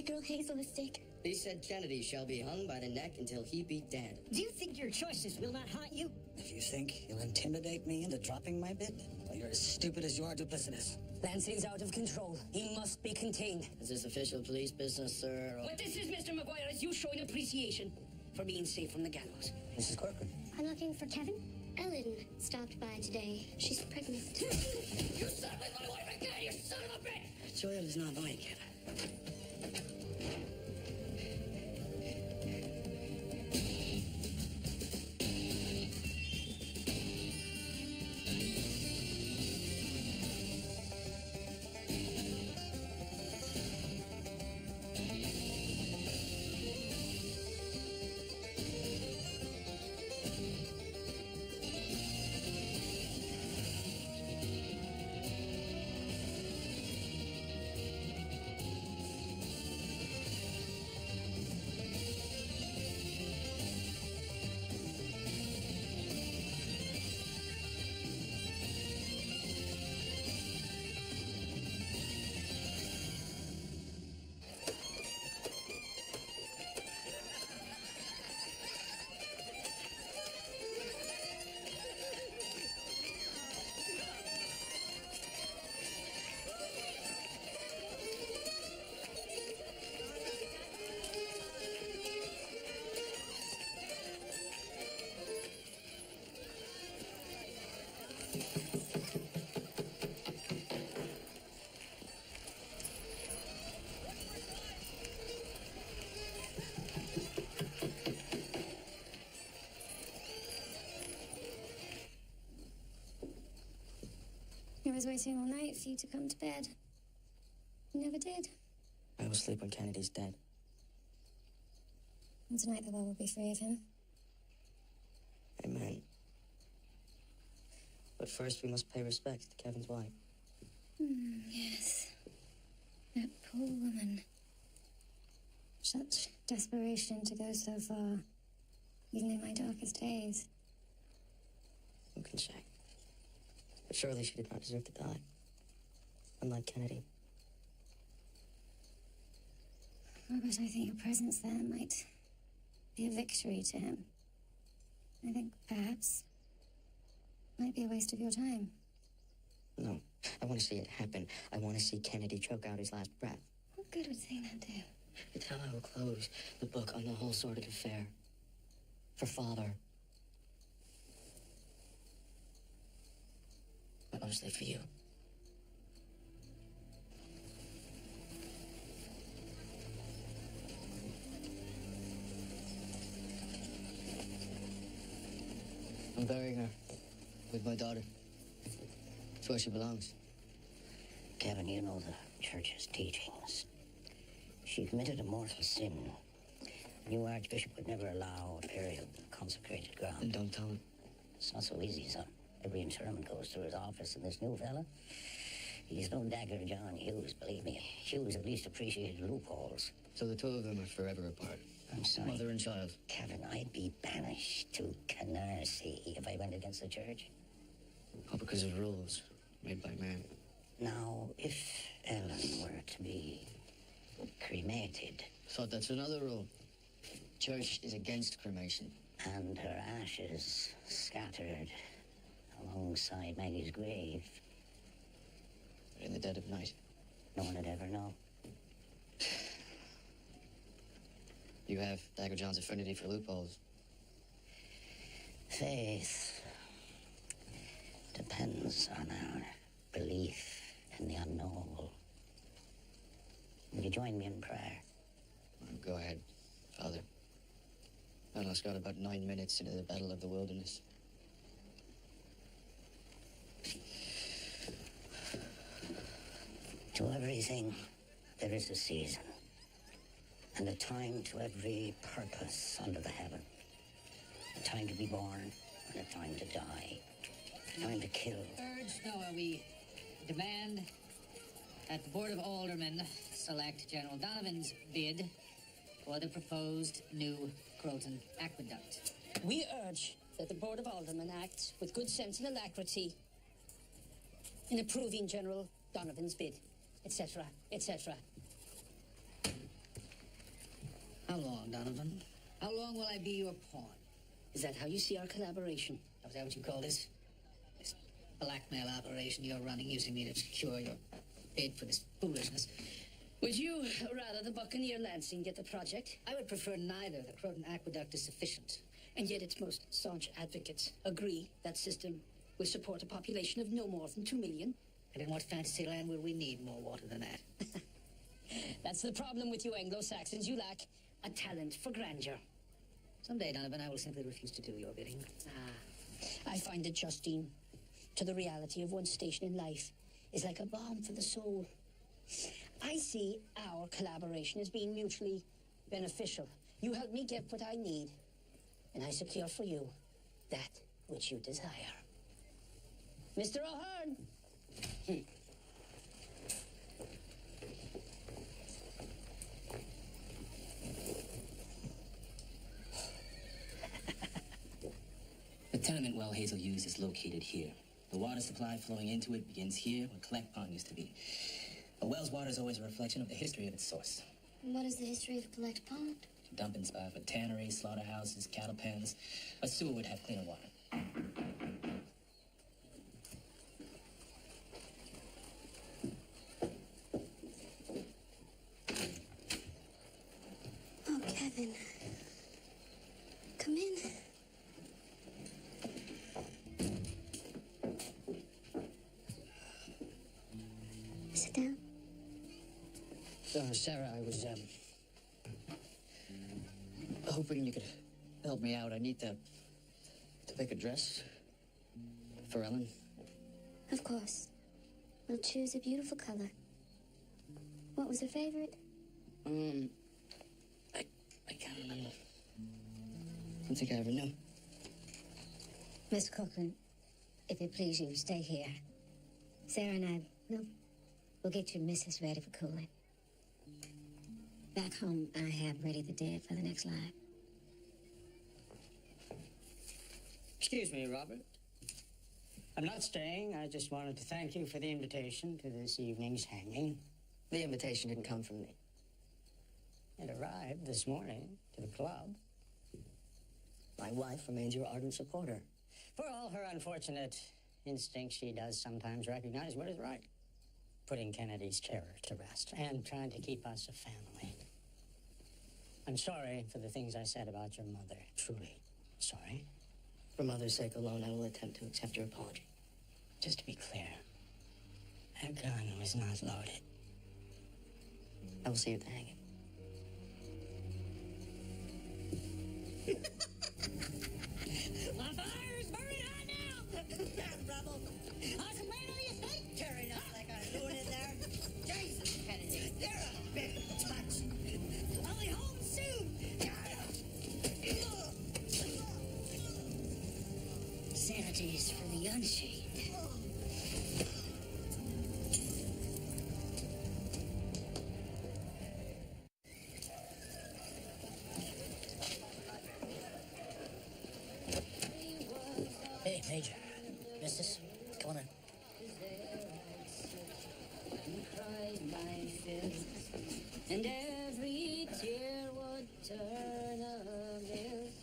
girl Hazel a stick? He said Kennedy shall be hung by the neck until he be dead. Do you think your choices will not haunt you? If you think you'll intimidate me into dropping my bid, well, you're as stupid as you are duplicitous. Lansing's out of control. He must be contained. Is this official police business, sir? What this is, Mr. McGuire, is you showing appreciation for being safe from the gallows. Mrs. Corcoran. I'm looking for Kevin. Ellen stopped by today. She's pregnant. You son of my wife again, you son of a bitch! Joel is not mine, Kevin. I was waiting all night for you to come to bed. You never did. I will sleep when Kennedy's dead. And tonight the world will be free of him. Amen. But first we must pay respect to Kevin's wife. Yes. That poor woman. Such desperation to go so far, even in my darkest days. Who can say? But surely she did not deserve to die. Unlike Kennedy. Oh, but I think your presence there might be a victory to him. I think perhaps it might be a waste of your time. No, I want to see it happen. I want to see Kennedy choke out his last breath. What good would saying that do? It's how I will close the book on the whole sordid affair. For Father. But mostly for you. I'm burying her with my daughter. It's where she belongs. Kevin, you know the church's teachings. She committed a mortal sin. The new archbishop would never allow a burial in consecrated ground. And don't tell him. It's not so easy, son. Every interment goes through his office, and this new fella, he's no dagger John Hughes, believe me. Hughes at least appreciated loopholes. So the two of them are forever apart. I'm sorry. Mother and child. Kevin, I'd be banished to Canarsie if I went against the church. All because of rules made by man. Now, if Ellen were to be cremated... Thought that's another rule. Church is against cremation. And her ashes scattered alongside Maggie's grave. In the dead of night. No one would ever know. You have Dagger John's affinity for loopholes. Faith depends on our belief in the unknowable. Will you join me in prayer? Go ahead, Father. I've got about 9 minutes into the Battle of the Wilderness. To everything, there is a season. And a time to every purpose under the heaven. A time to be born and a time to die. A time to kill. Urge, no, we demand that the Board of Aldermen select General Donovan's bid for the proposed new Croton Aqueduct. We urge that the Board of Aldermen act with good sense and alacrity in approving General Donovan's bid, etc., etc. How long, Donovan? How long will I be your pawn? Is that how you see our collaboration? Is that what you call this? This blackmail operation you're running using me to secure your bid for this foolishness? Would you rather the Buccaneer Lansing get the project? I would prefer neither. The Croton Aqueduct is sufficient. And yet its most staunch advocates agree that system will support a population of no more than 2 million. And in what fantasy land will we need more water than that? That's the problem with you Anglo-Saxons. You lack a talent for grandeur. Someday, Donovan, I will simply refuse to do your bidding. I find adjusting to the reality of one's station in life is like a balm for the soul. I see our collaboration as being mutually beneficial. You help me get what I need, and I secure for you that which you desire. Mr. O'Hearn! The tenement well Hazel used is located here. The water supply flowing into it begins here where Collect Pond used to be. A well's water is always a reflection of the history of its source. What is the history of Collect Pond? Dumping spot for tanneries, slaughterhouses, cattle pens. A sewer would have cleaner water. Oh, Kevin. Come in. Sit down. Sarah, I was, hoping you could help me out. I need to pick a dress for Ellen. Of course. We'll choose a beautiful color. What was her favorite? I can't remember. I don't think I ever knew. Miss Cochran, if it please you, stay here. Sarah and we'll get your missus ready for cooling. Back home, I have ready the dead for the next live. Excuse me, Robert. I'm not staying. I just wanted to thank you for the invitation to this evening's hanging. The invitation didn't come from me. It arrived this morning to the club. My wife remains your ardent supporter. For all her unfortunate instincts, she does sometimes recognize what is right. Putting Kennedy's terror to rest and trying to keep us a family. I'm sorry for the things I said about your mother. Truly sorry. For mother's sake alone, I will attempt to accept your apology. Just to be clear, that gun was not loaded. I will see you at the hanging. My fire is burning hot now! Damn, rebel! I can wait on your state carried up like I knew it in there. Jesus, Kennedy, you're a big touch. I'll be home soon. Sanities for the unshaved. Hey, Major. Missus, come on in. And every tear would turn amiss.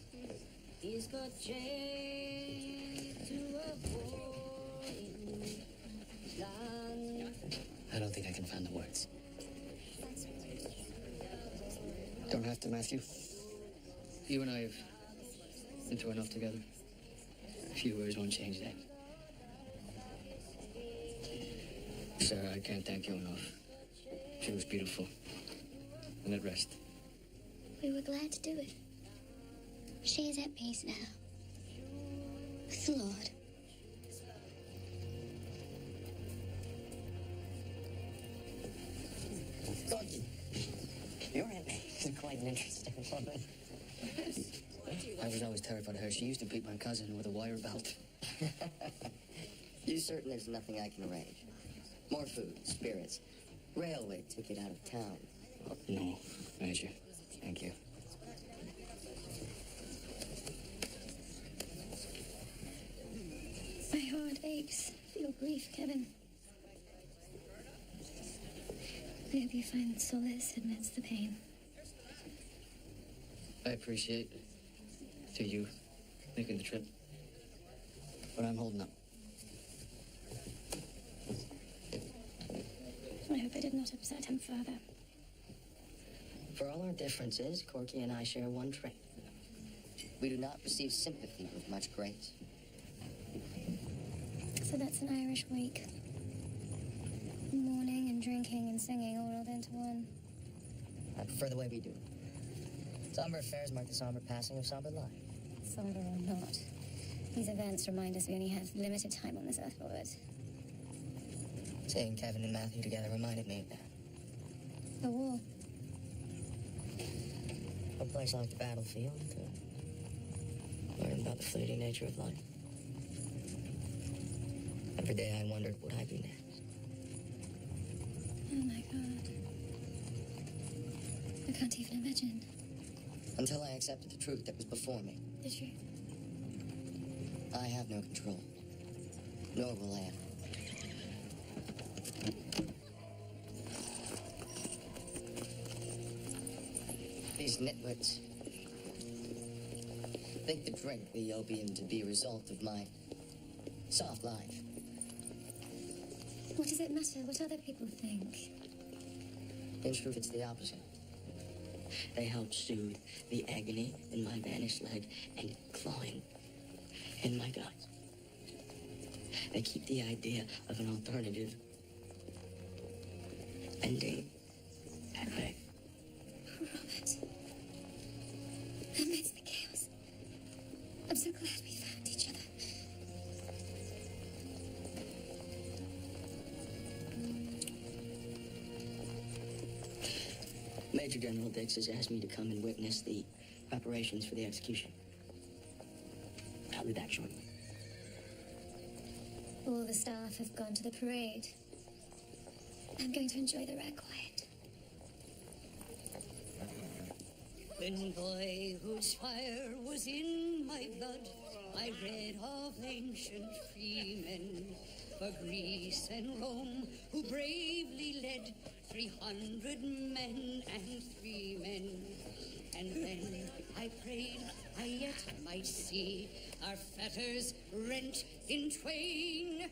He's got chained to a boring land. I don't think I can find the words. Don't have to, Matthew. You and I have been through enough together. A few words won't change that. Sarah, I can't thank you enough. She was beautiful. And at rest. We were glad to do it. She is at peace now. With the Lord. Your Aunt May is quite an interesting woman. I was always terrified of her. She used to beat my cousin with a wire belt. You certain there's nothing I can arrange? More food, spirits, railway ticket out of town. Oh, no, Major. Thank you. My heart aches for your grief, Kevin. I hope you find solace amidst the pain. I appreciate to you making the trip, but I'm holding up. I hope I did not upset him further. For all our differences, Corky and I share one trait. We do not receive sympathy with much grace. So that's an Irish week. Mourning and drinking and singing all rolled into one. I prefer the way we do. Somber affairs mark the somber passing of somber life. Somber or not, these events remind us we only have limited time on this earth, Robert. Seeing Kevin and Matthew together reminded me of that. The war. A place like the battlefield to learn about the fleeting nature of life. Every day I wondered, would I be next? Oh my God. I can't even imagine. Until I accepted the truth that was before me. Did you? I have no control. Nor will I ever. These nitwits think the drink, the opium, to be a result of my soft life. What does it matter what other people think? In truth, it's the opposite. They help soothe the agony in my vanished leg and clawing in my guts. They keep the idea of an alternative ending at bay. Robert. Amidst the chaos, I'm so glad we found each other. Major General Dix has asked me to come and witness the preparations for the execution. I'll be back shortly. All the staff have gone to the parade. I'm going to enjoy the rare quiet. When boyhood's fire was in my blood, I read of ancient freemen for Greece and Rome who bravely led 300 men and 3 men. And then I prayed I yet might see our fetters rent in twain,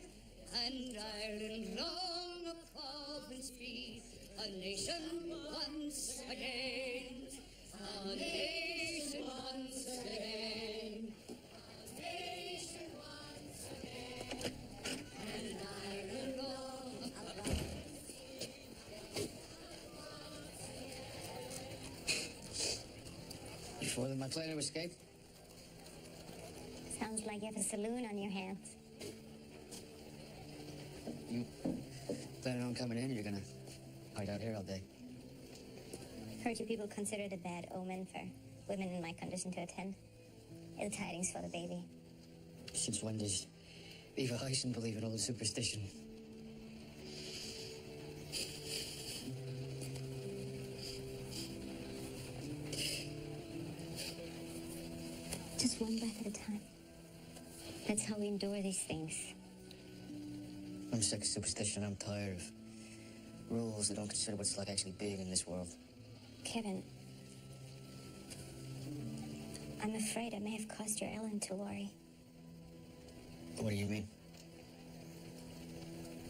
and Ireland long a province be, a nation once again. A nation once again. A nation once again. And Ireland long a province be. Before my plane to escape? Sounds like you have a saloon on your hands. You planning on coming in, or you're gonna hide out here all day? Heard you people consider it a bad omen for women in my condition to attend. Ill tidings for the baby. Since when does Eva Heisen believe in old superstition? Just one breath at a time. That's how we endure these things. I'm sick of superstition. I'm tired of rules that don't consider what's like actually being in this world. Kevin, I'm afraid I may have caused your Ellen to worry. What do you mean?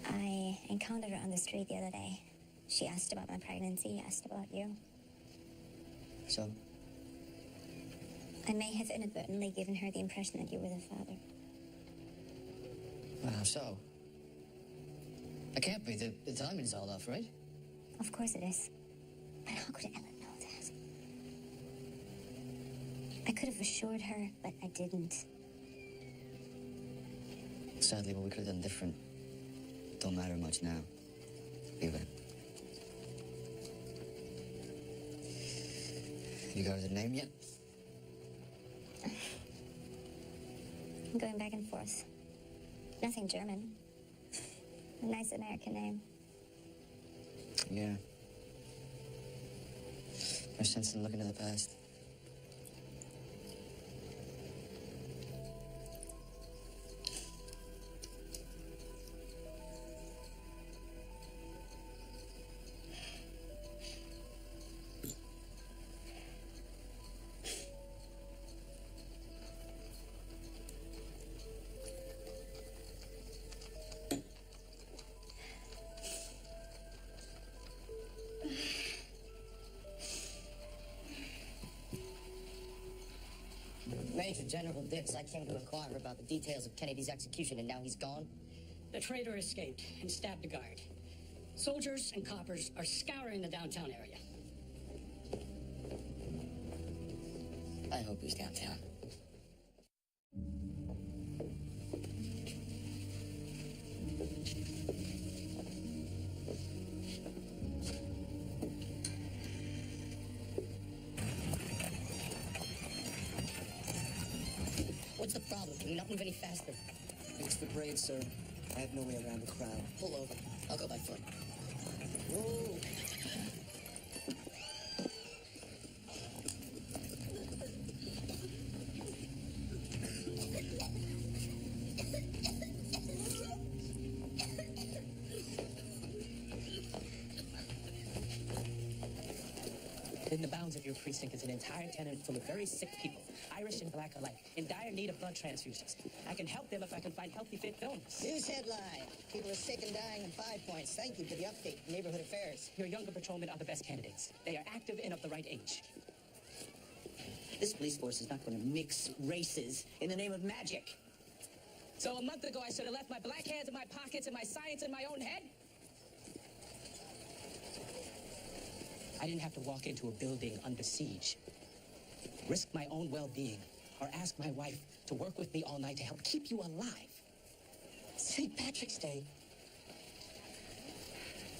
I encountered her on the street the other day. She asked about my pregnancy, asked about you. So? I may have inadvertently given her the impression that you were the father. Well, how so? I can't be. The timing's all off, right? Of course it is. But how could Ellen know that? I could have assured her, but I didn't. Sadly, what we could have done different don't matter much now. Eva. You got her the name yet? I'm going back and forth. Nothing German. A nice American name. Yeah. No sense in looking to the past. Major General Dix, I came to inquire about the details of Kennedy's execution, and now he's gone? The traitor escaped and stabbed a guard. Soldiers and coppers are scouring the downtown area. I hope he's downtown. What's the problem? Can you not move any faster? Fix the braid, sir. I have no way around the crowd. Pull over. I'll go by foot. Whoa! In the bounds of your precinct is an entire tenement full of very sick people, Irish and black alike, in dire need of blood transfusions. I can help them if I can find healthy, fit donors. News headline. People are sick and dying in 5 points. Thank you for the update. Neighborhood affairs. Your younger patrolmen are the best candidates. They are active and of the right age. This police force is not going to mix races in the name of magic. So a month ago, I should have left my black hands in my pockets and my science in my own head? I didn't have to walk into a building under siege, risk my own well-being, or ask my wife to work with me all night to help keep you alive. St. Patrick's Day.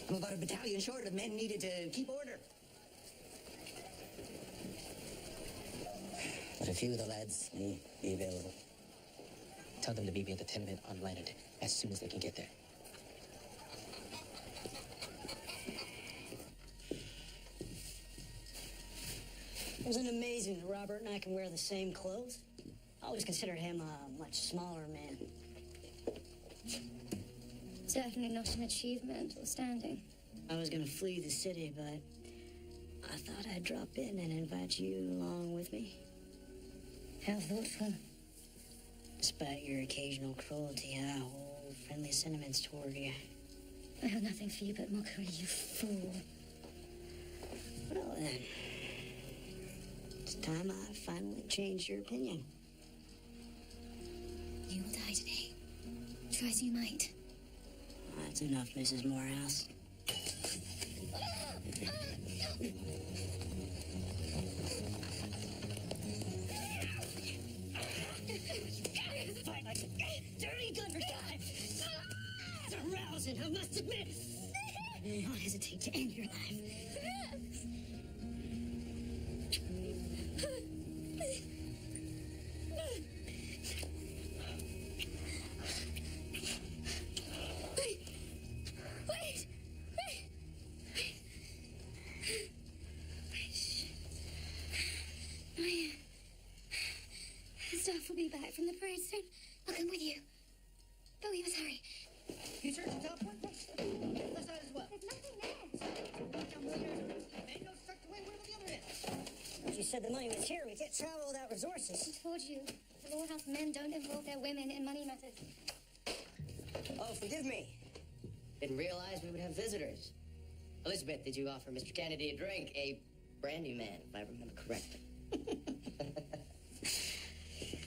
I'm about a battalion short of men needed to keep order. But a few of the lads may be available. Tell them to meet me at the tenement on Leonard as soon as they can get there. Isn't it amazing that Robert and I can wear the same clothes? I always considered him a much smaller man. Certainly not an achievement or standing. I was gonna flee the city, but I thought I'd drop in and invite you along with me. How thoughtful. Despite your occasional cruelty, I hold friendly sentiments toward you. I have nothing for you but mockery, you fool. Well then, it's time I finally changed your opinion. You will die today. Try as you might. That's enough, Mrs. Morehouse. Fight like a dirty gunner guy. It's arousing, I must admit. I will not hesitate to end your life. Staff will be back from the parade soon. I'll come with you. But we must hurry. You searched the top one? Left side as well. There's nothing there. Mango's tucked away. Where the other end? You said the money was here. We can't travel without I resources. told you, the Lord House men don't involve their women in money matters. Oh, forgive me. Didn't realize we would have visitors. Elizabeth, did you offer Mr. Kennedy a drink? A brand new man, if I remember correctly.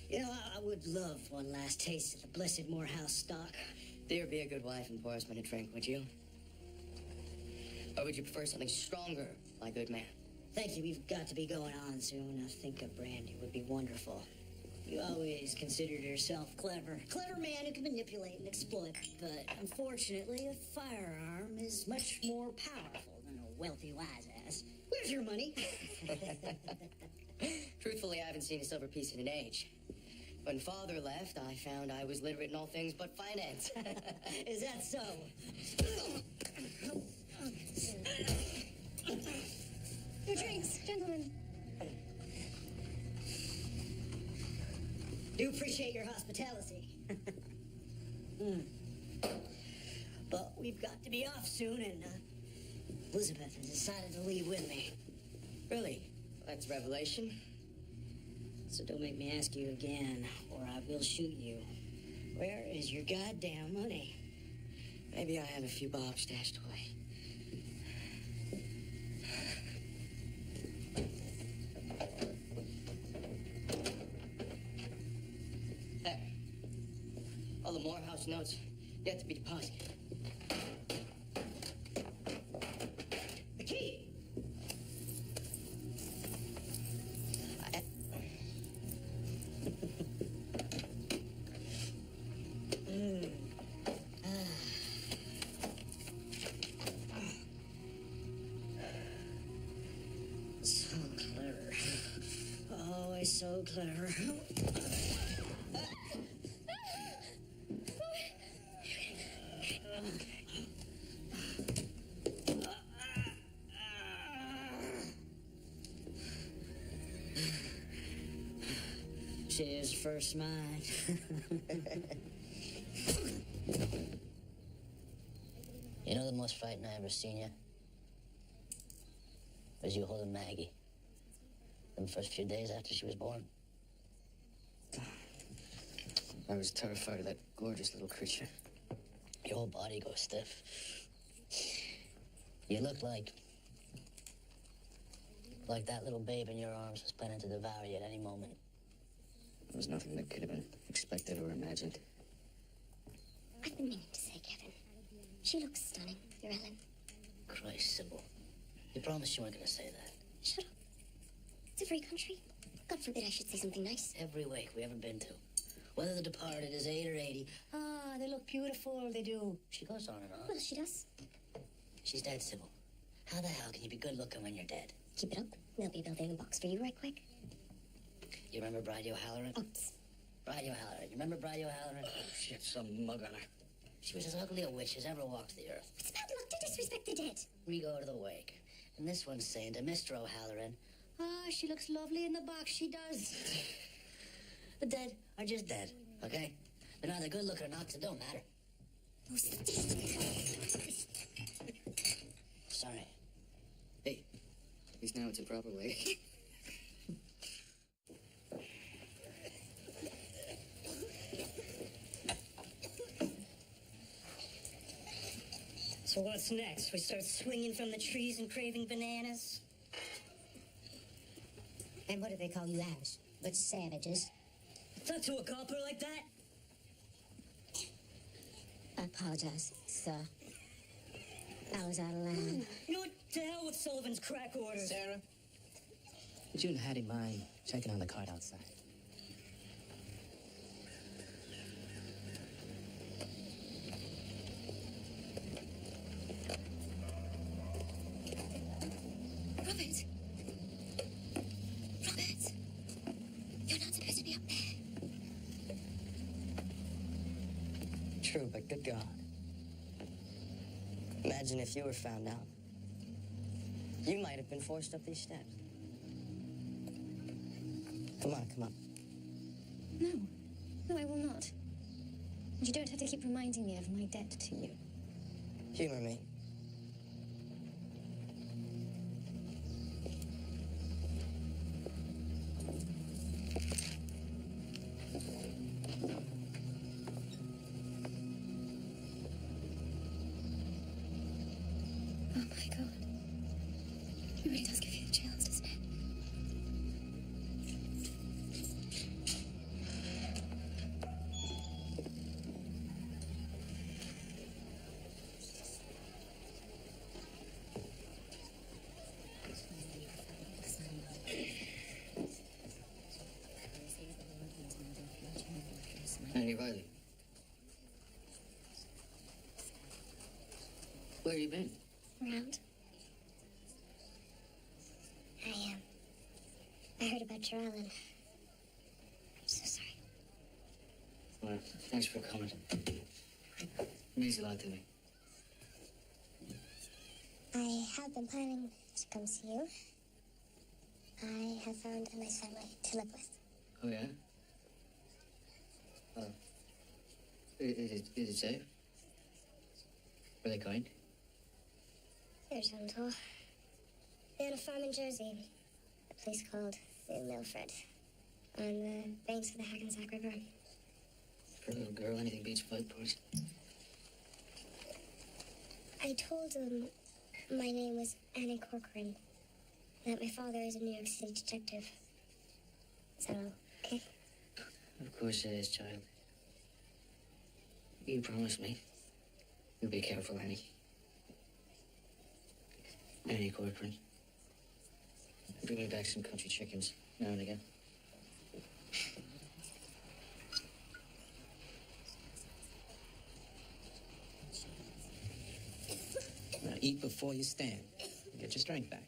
You know, I would love one last taste of the blessed Morehouse stock. Dear, be a good wife and pour us men a drink, would you? Or would you prefer something stronger, my good man? Thank you. We've got to be going on soon. I think a brandy would be wonderful. You always considered yourself clever. Clever man who can manipulate and exploit. But unfortunately, a firearm is much more powerful than a wealthy wise ass. Where's your money? Truthfully, I haven't seen a silver piece in an age. When Father left, I found I was literate in all things but finance. Is that so? Your drinks, gentlemen. Do appreciate your hospitality. But we've got to be off soon, and Elizabeth has decided to leave with me. Really? That's revelation. So don't make me ask you again, or I will shoot you. Where is your goddamn money? Maybe I have a few bob stashed away. boss notes yet to be deposited. The key! So clever. Always so clever. Cheers, first mine. You know the most frightened I ever seen you? Was you holding Maggie. Them first few days after she was born. I was terrified of that gorgeous little creature. Your whole body goes stiff. You look like that little babe in your arms was planning to devour you at any moment. There was nothing that could have been expected or imagined. I've been meaning to say, Kevin. She looks stunning, your Ellen. Christ, Sybil. You promised you weren't gonna say that. Shut up. It's a free country. God forbid I should say something nice. Every wake we ever been to. Whether the departed is 8 or 80. They look beautiful, they do. She goes on and on. Well, she does. She's dead, Sybil. How the hell can you be good looking when you're dead? Keep it up. They'll be building a box for you right quick. You remember Bridie O'Halloran? Oops. Bridie O'Halloran. You remember Bridie O'Halloran? Oh, shit, some mug on her. She was as ugly a witch as ever walked the earth. It's bad luck to disrespect the dead. We go to the wake. And this one's saying to Mr. O'Halloran, she looks lovely in the box, she does. The dead are just dead, okay? They're either good looking or not, so it don't matter. Oh, Steve. Sorry. Hey, at least now it's a proper wake. So what's next? We start swinging from the trees and craving bananas? And what do they call you as? But savages. Not to a copper like that. I apologize, sir. I was out of line. You know what? To hell with Sullivan's crack orders. Sarah, would you and Hattie mind checking on the cart outside? Robert! Robert! You're not supposed to be up there. True, but good God. Imagine if you were found out. You might have been forced up these steps. Come on, come on. No. No, I will not. You don't have to keep reminding me of my debt to you. Humor me. Oh my God. It really does give you the chills, doesn't it? Andy Riley. Where you been? Around. I heard about your Ellen. I'm so sorry. Well, thanks for coming. It means a lot to me. I have been planning to come see you. I have found a nice family to live with. Oh, yeah? Is it safe? Were they kind? They're gentle. They own a farm in Jersey, a place called New Milford, on the banks of the Hackensack River. For a little girl, anything beats flood poison. I told them my name was Annie Corcoran, that my father is a New York City detective. Is that all okay? Of course it is, child. You promise me you'll be careful, Annie. Annie Corcoran. Bring me back some country chickens now and again. Now eat before you stand. Get your strength back.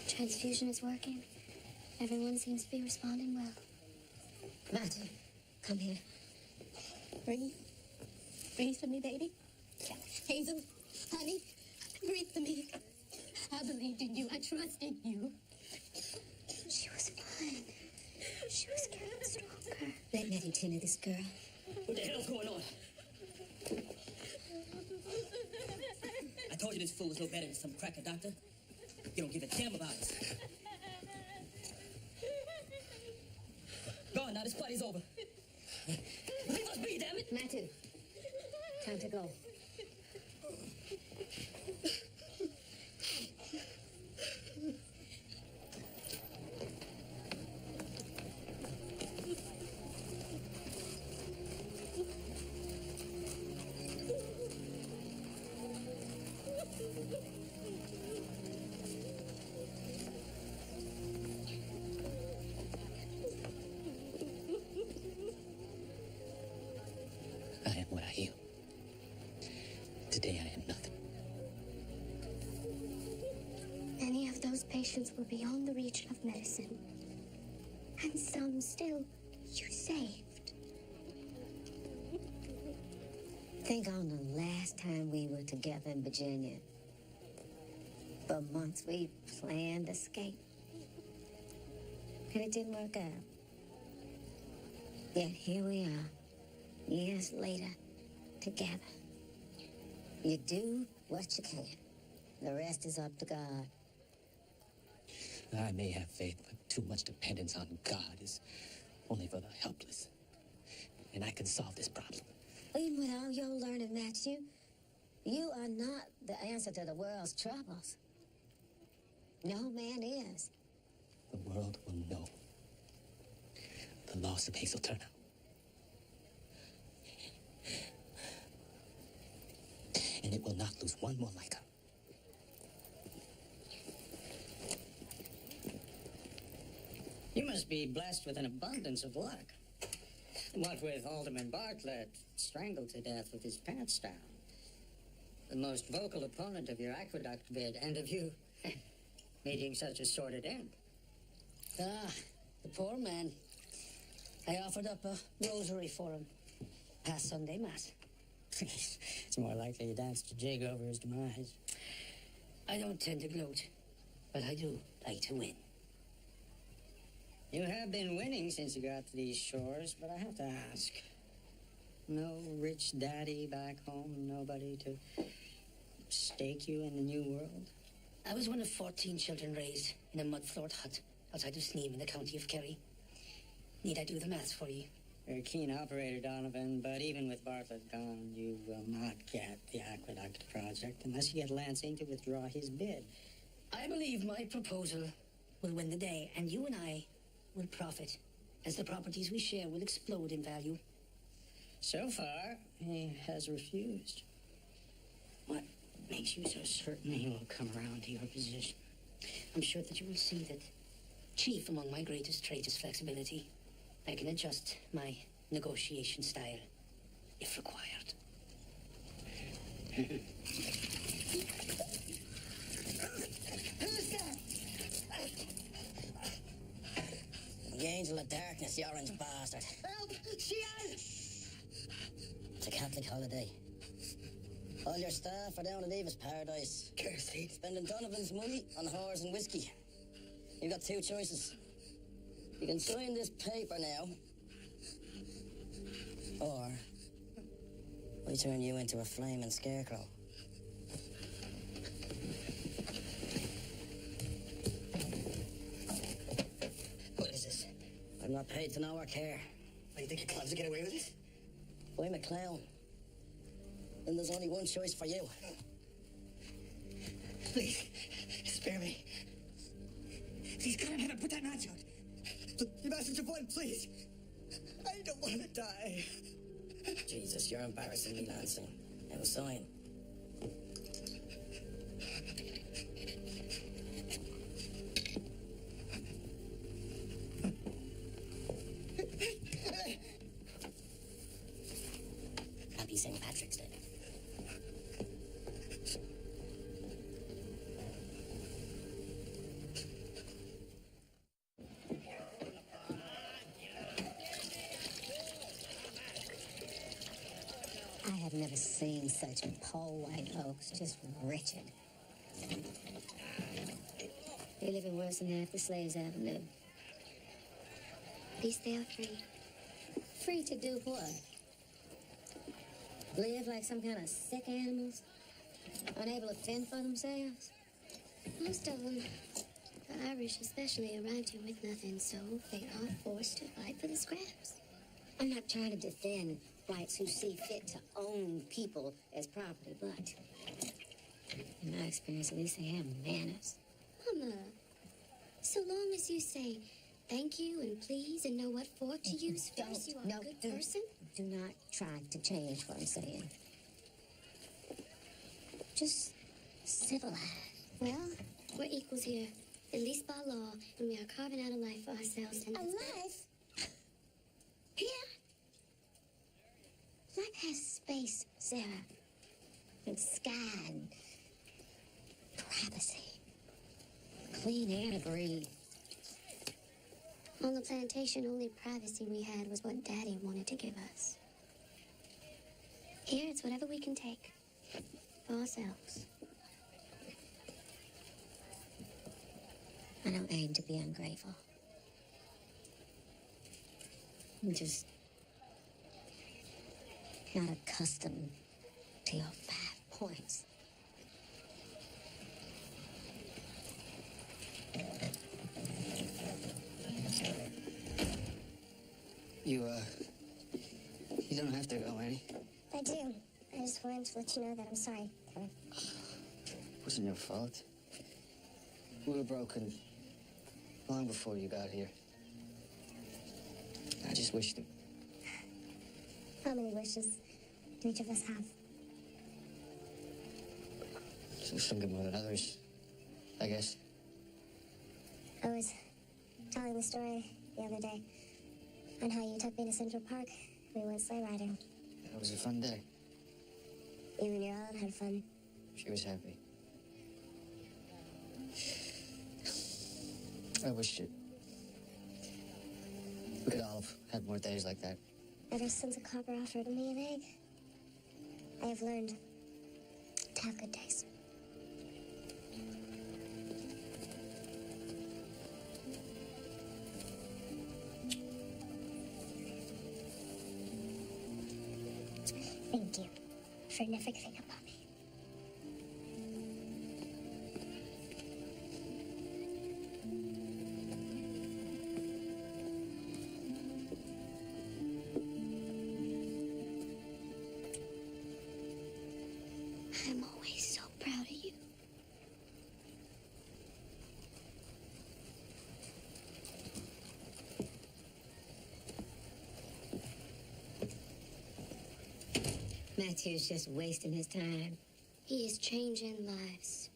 Transfusion is working. Everyone seems to be responding well. Matthew, come here. Breathe. Breathe for me, baby. Hazel, honey, breathe for me. I believed in you. I trusted you. She was fine. She was getting stronger. Let Matthew tend to this girl. What the hell's going on? I told you this fool was no better than some cracker doctor. You don't give a damn about us. Go on now, this party's over. Leave us be, damn it! Matthew, time to go. I am what I am. Today I am nothing. Many of those patients were beyond the reach of medicine. And some still you saved. Think on the last time we were together in Virginia. For months we planned escape. And it didn't work out. Yet here we are, years later, together. You do what you can. The rest is up to God. I may have faith, but too much dependence on God is only for the helpless. And I can solve this problem. Even with all your learning, Matthew, you are not the answer to the world's troubles. No man is. The world will know the loss of Hazel Turner. And it will not lose one more like her. You must be blessed with an abundance of luck. What with Alderman Bartlett strangled to death with his pants down, the most vocal opponent of your aqueduct bid, and of you meeting such a sordid end. Ah, the poor man. I offered up a rosary for him. Past Sunday Mass. It's more likely you danced a jig over his demise. I don't tend to gloat, but I do like to win. You have been winning since you got to these shores, but I have to ask. No rich daddy back home, nobody to stake you in the new world? I was one of 14 children raised in a mud-floored hut outside of Sneem in the county of Kerry. Need I do the maths for you? You're a keen operator, Donovan, but even with Bartlett gone, you will not get the aqueduct project unless you get Lansing to withdraw his bid. I believe my proposal will win the day, and you and I will profit, as the properties we share will explode in value. So far, he has refused. What makes you so certain he will come around to your position? I'm sure that you will see that chief among my greatest traits is flexibility. I can adjust my negotiation style, if required. Who's that? The angel of darkness, you orange bastard. Help! She is! It's a Catholic holiday. All your staff are down at Eva's paradise. Kirsty. Spending Donovan's money on whores and whiskey. You've got two choices. You can sign this paper now, or we turn you into a flaming scarecrow. What is this? I'm not paid to know or care. Why, you think your clowns will get away with it? If I'm a clown, then there's only one choice for you. Please, spare me. Please, come on, Heather, put that match out. You messenger boy, please. I don't want to die. Jesus, you're embarrassing me, Lansing. I was saying. Happy St. Patrick's Day. I have never seen such poor white oaks, just wretched. They're living worse than half the slaves ever lived. At least they are free. Free to do what? Live like some kind of sick animals? Unable to fend for themselves? Most of them, the Irish especially, arrived here with nothing, so they are forced to fight for the scraps. I'm not trying to defend whites who see fit to own people as property, but in my experience, at least they have manners. Mama, so long as you say thank you and please and know what fork to use first, you are a good person? Do not try to change what I'm saying. Just civilize. Well, we're equals here, at least by law, and we are carving out a life for ourselves. And a life? Here? Life has space, Sarah, and sky, and privacy, clean air to breathe. On the plantation, only privacy we had was what Daddy wanted to give us. Here, it's whatever we can take for ourselves. I don't aim to be ungrateful. I'm just not accustomed to your 5 points. You don't have to go, Annie. I do. I just wanted to let you know that I'm sorry. It wasn't your fault. We were broken long before you got here. I just wished it. How many wishes do each of us have? Some get more than others, I guess. I was telling the story the other day on how you took me to Central Park. We went sleigh riding. It was a fun day. You and your aunt had fun. She was happy. I wished we could all have had more days like that. Ever since a copper offered me an egg, I have learned to have good days. Thank you for never giving up on me. I'm always so proud of you. Matthew's just wasting his time. He is changing lives.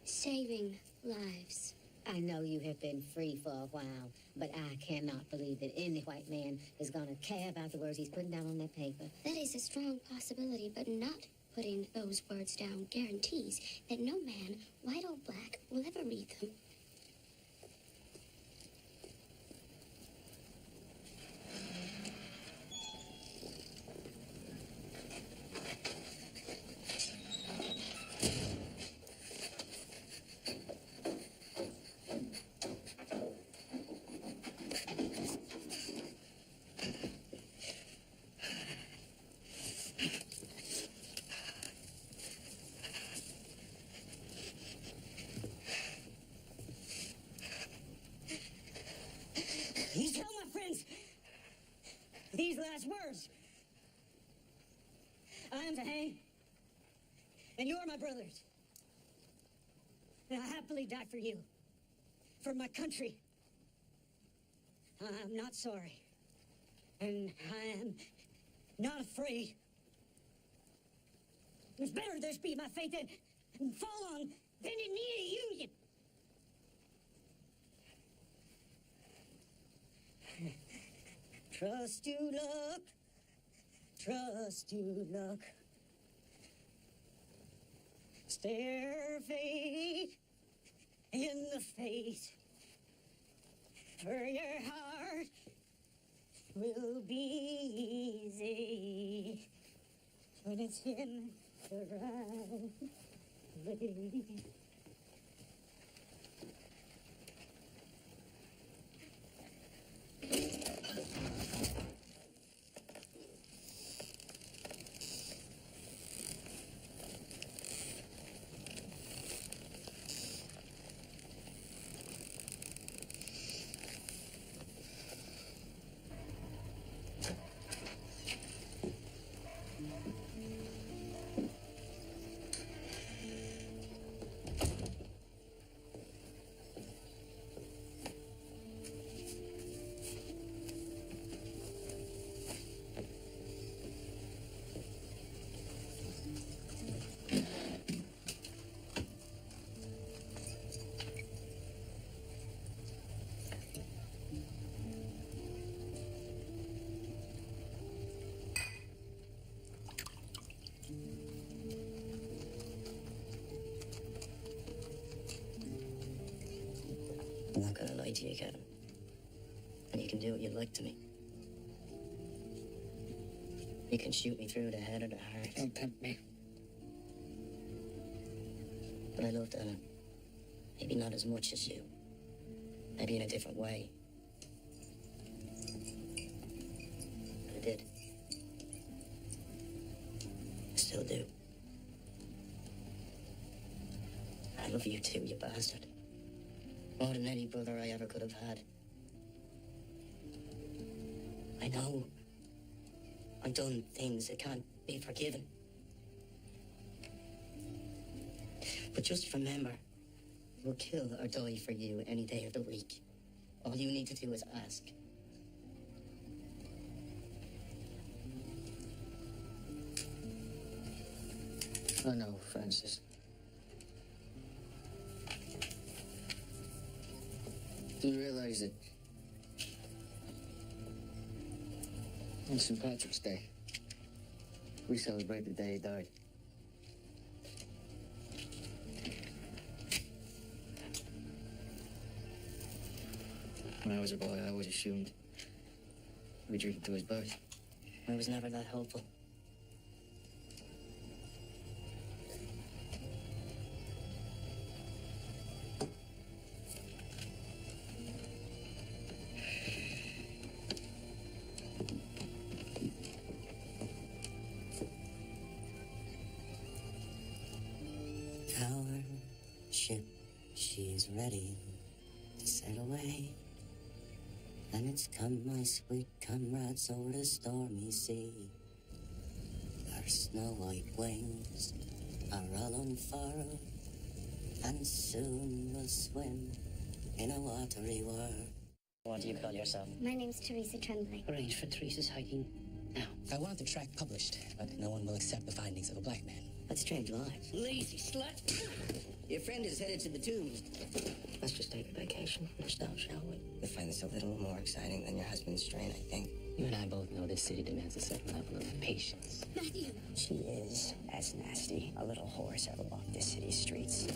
Saving lives. I know you have been free for a while, but I cannot believe that any white man is going to care about the words he's putting down on that paper. That is a strong possibility, but not putting those words down guarantees that no man, white or black, will ever read them. You tell my friends these last words. I am to hang, and you're my brothers. And I happily die for you, for my country, I'm not sorry. And I am not afraid. It's better this be my fate than fall on bended knee to union. Trust you, luck. Trust you, luck. Stare fate in the face. For your heart will be easy when it's in the right place. I'm not gonna lie to you, Kevin. And you can do what you like to me. You can shoot me through the head or the heart. Don't tempt me. But I loved Ellen. Maybe not as much as you. Maybe in a different way. But I did. I still do. I love you too, you bastard. More than any brother I ever could have had. I know I've done things that can't be forgiven. But just remember, we'll kill or die for you any day of the week. All you need to do is ask. I know, Francis. Do you realize that on St. Patrick's Day, we celebrate the day he died? When I was a boy, I always assumed we drink to his birth. I was never that hopeful. Our ship, she's ready to sail away. And it's come, my sweet comrades, o'er the stormy sea. Our snow-white wings are all unfurled, and soon we'll swim in a watery world. What do you call yourself? My name's Teresa Tremblay. Arrange for Teresa's hiking now. I want the track published, but no one will accept the findings of a black man. That's strange lives. Lazy slut. Your friend is headed to the tombs. Let's just take a vacation from ourselves, shall we? You'll find this a little more exciting than your husband's strain, I think. You and I both know this city demands a certain level of patience. Matthew! She is as nasty a little horse ever walked this city's streets.